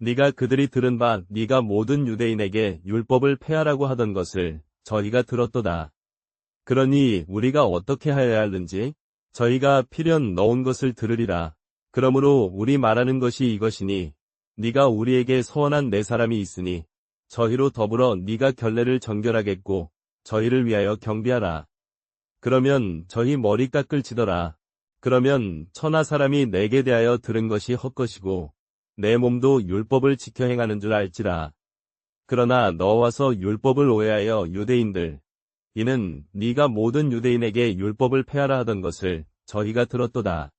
네가 그들이 들은 바 네가 모든 유대인에게 율법을 폐하라고 하던 것을 저희가 들었도다. 그러니 우리가 어떻게 하여야 하는지 저희가 필연 넣은 것을 들으리라. 그러므로 우리 말하는 것이 이것이니 네가 우리에게 서원한 네 사람이 있으니 저희로 더불어 네가 결례를 정결하겠고 저희를 위하여 경비하라. 그러면 저희 머리 깎을지더라. 그러면 천하 사람이 내게 대하여 들은 것이 헛것이고 내 몸도 율법을 지켜 행하는 줄 알지라. 그러나 너와서 율법을 오해하여 유대인들 이는 네가 모든 유대인에게 율법을 폐하라 하던 것을 저희가 들었도다.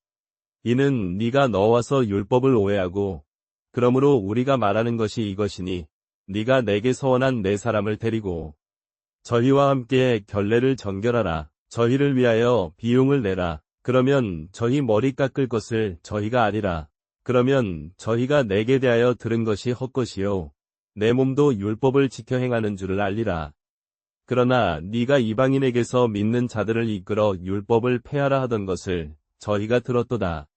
이는 네가 너와서 율법을 오해하고 그러므로 우리가 말하는 것이 이것이니 네가 내게 서원한 네 사람을 데리고 저희와 함께 결례를 정결하라. 저희를 위하여 비용을 내라. 그러면 저희 머리 깎을 것을 저희가 아리라. 그러면 저희가 내게 대하여 들은 것이 헛것이요 내 몸도 율법을 지켜 행하는 줄을 알리라. 그러나 네가 이방인에게서 믿는 자들을 이끌어 율법을 폐하라 하던 것을 저희가 들었도다.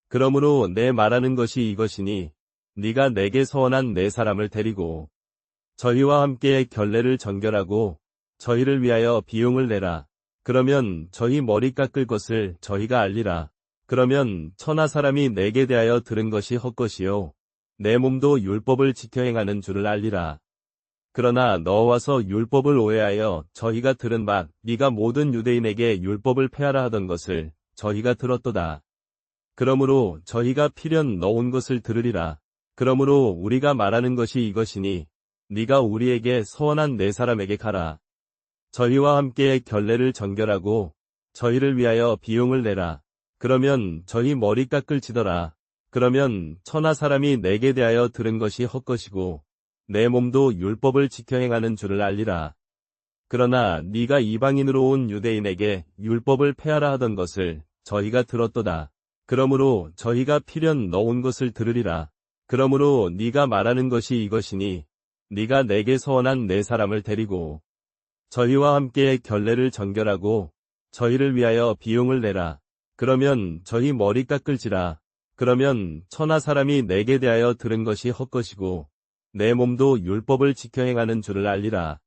그러므로 내 말하는 것이 이것이니 네가 내게 서원한 네 사람을 데리고 저희와 함께 결례를 정결하고 저희를 위하여 비용을 내라. 그러면 저희 머리 깎을 것을 저희가 알리라. 그러면 천하 사람이 내게 대하여 들은 것이 헛것이요 내 몸도 율법을 지켜 행하는 줄을 알리라. 그러나 너와서 율법을 오해하여 저희가 들은 바 네가 모든 유대인에게 율법을 폐하라 하던 것을 저희가 들었도다. 그러므로 저희가 필연 넣은 것을 들으리라. 그러므로 우리가 말하는 것이 이것이니 네가 우리에게 서원한 네 사람에게 가라. 저희와 함께 결례를 정결하고 저희를 위하여 비용을 내라. 그러면 저희 머리 깎을지더라. 그러면 천하 사람이 내게 대하여 들은 것이 헛것이고 내 몸도 율법을 지켜 행하는 줄을 알리라. 그러나 네가 이방인으로 온 유대인에게 율법을 폐하라 하던 것을 저희가 들었도다. 그러므로 저희가 필연 넣은 것을 들으리라. 그러므로 네가 말하는 것이 이것이니 네가 내게 서원한 네 사람을 데리고 저희와 함께 결례를 정결하고 저희를 위하여 비용을 내라. 그러면 저희 머리 깎을지라. 그러면 천하 사람이 내게 대하여 들은 것이 헛것이고 내 몸도 율법을 지켜 행하는 줄을 알리라.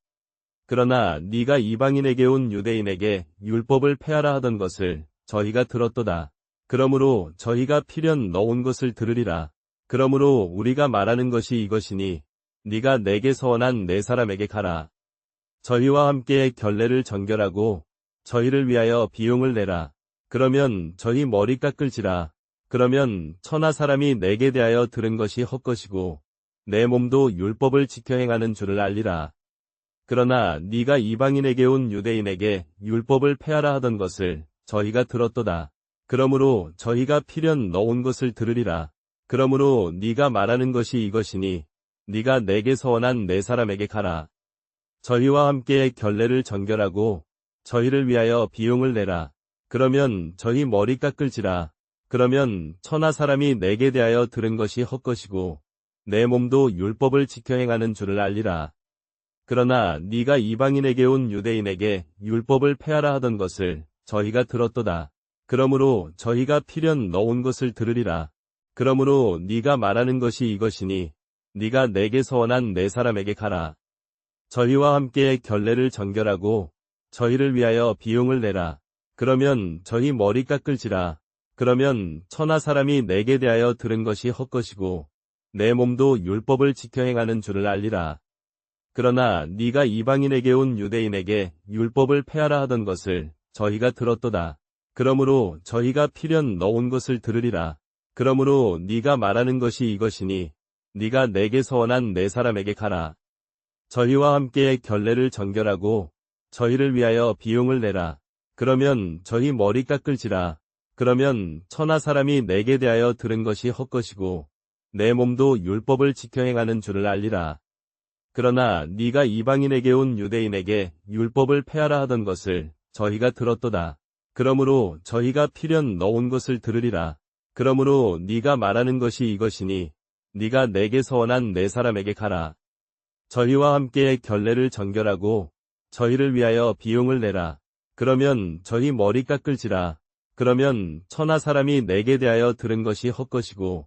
그러나 네가 이방인에게 온 유대인에게 율법을 폐하라 하던 것을 저희가 들었도다. 그러므로 저희가 필연 넣은 것을 들으리라. 그러므로 우리가 말하는 것이 이것이니 네가 내게 서원한 네 사람에게 가라. 저희와 함께 결례를 정결하고 저희를 위하여 비용을 내라. 그러면 저희 머리 깎을지라. 그러면 천하 사람이 내게 대하여 들은 것이 헛것이고 내 몸도 율법을 지켜 행하는 줄을 알리라. 그러나 네가 이방인에게 온 유대인에게 율법을 폐하라 하던 것을 저희가 들었도다. 그러므로 저희가 필연 넣은 것을 들으리라. 그러므로 네가 말하는 것이 이것이니 네가 내게 서원한 네 사람에게 가라. 저희와 함께 결례를 정결하고 저희를 위하여 비용을 내라. 그러면 저희 머리 깎을지라. 그러면 천하 사람이 내게 대하여 들은 것이 헛것이고 내 몸도 율법을 지켜 행하는 줄을 알리라. 그러나 네가 이방인에게 온 유대인에게 율법을 폐하라 하던 것을 저희가 들었도다. 그러므로 저희가 필연 넣은 것을 들으리라. 그러므로 네가 말하는 것이 이것이니 네가 내게 서원한 네 사람에게 가라. 저희와 함께 결례를 정결하고 저희를 위하여 비용을 내라. 그러면 저희 머리 깎을지라. 그러면 천하 사람이 내게 대하여 들은 것이 헛것이고 내 몸도 율법을 지켜 행하는 줄을 알리라. 그러나 네가 이방인에게 온 유대인에게 율법을 폐하라 하던 것을 저희가 들었도다. 그러므로 저희가 필연 넣은 것을 들으리라. 그러므로 네가 말하는 것이 이것이니 네가 내게 서원한 네 사람에게 가라. 저희와 함께 결례를 정결하고 저희를 위하여 비용을 내라. 그러면 저희 머리 깎을지라. 그러면 천하 사람이 내게 대하여 들은 것이 헛것이고 내 몸도 율법을 지켜 행하는 줄을 알리라. 그러나 네가 이방인에게 온 유대인에게 율법을 폐하라 하던 것을 저희가 들었도다. 그러므로 저희가 필연 넣은 것을 들으리라. 그러므로 네가 말하는 것이 이것이니 네가 내게 서원한 네 사람에게 가라. 저희와 함께 결례를 정결하고 저희를 위하여 비용을 내라. 그러면 저희 머리 깎을지라. 그러면 천하 사람이 내게 대하여 들은 것이 헛것이고